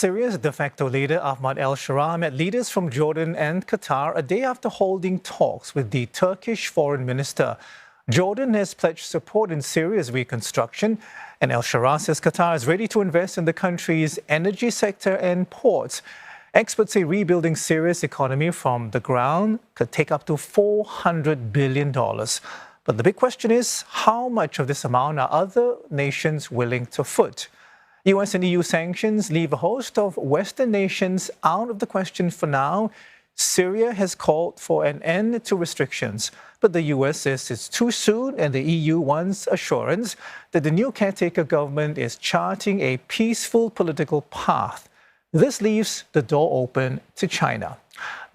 Syria's de facto leader Ahmed al-Sharaa met leaders from Jordan and Qatar a day after holding talks with the Turkish foreign minister. Jordan has pledged support in Syria's reconstruction, and al-Sharaa says Qatar is ready to invest in the country's energy sector and ports. Experts say rebuilding Syria's economy from the ground could take up to $400 billion. But the big question is, how much of this amount are other nations willing to foot? US and EU sanctions leave a host of Western nations out of the question for now. Syria has called for an end to restrictions, but the US says it's too soon, and the EU wants assurance that the new caretaker government is charting a peaceful political path. This leaves the door open to China.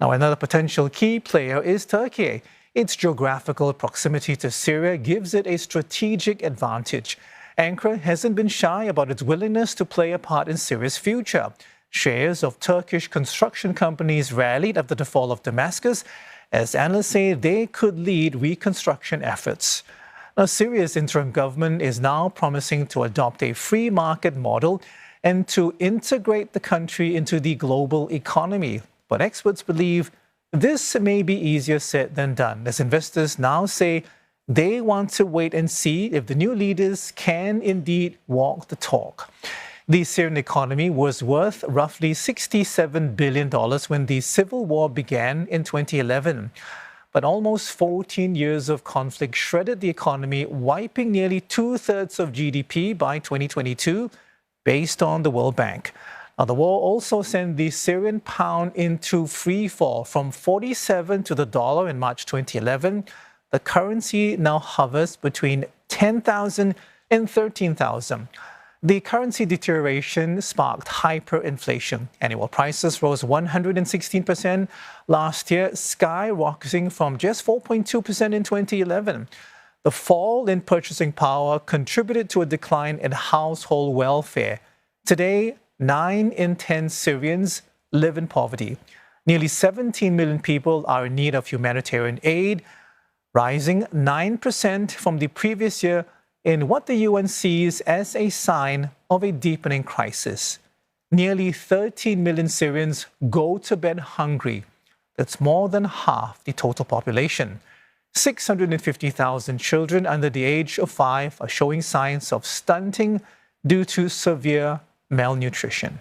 Now, another potential key player is Turkey. Its geographical proximity to Syria gives it a strategic advantage. Ankara hasn't been shy about its willingness to play a part in Syria's future. Shares of Turkish construction companies rallied after the fall of Damascus, as analysts say they could lead reconstruction efforts. Now, Syria's interim government is now promising to adopt a free market model and to integrate the country into the global economy. But experts believe this may be easier said than done, as investors now say they want to wait and see if the new leaders can indeed walk the talk. The Syrian economy was worth roughly $67 billion when the civil war began in 2011. But almost 14 years of conflict shredded the economy, wiping nearly two-thirds of GDP by 2022, based on the World Bank. Now, the war also sent the Syrian pound into free fall from 47 to the dollar in March 2011. The currency now hovers between 10,000 and 13,000. The currency deterioration sparked hyperinflation. Annual prices rose 116% last year, skyrocketing from just 4.2% in 2011. The fall in purchasing power contributed to a decline in household welfare. Today, 9 in 10 Syrians live in poverty. Nearly 17 million people are in need of humanitarian aid, rising 9% from the previous year in what the UN sees as a sign of a deepening crisis. Nearly 13 million Syrians go to bed hungry. That's more than half the total population. 650,000 children under the age of 5 are showing signs of stunting due to severe malnutrition.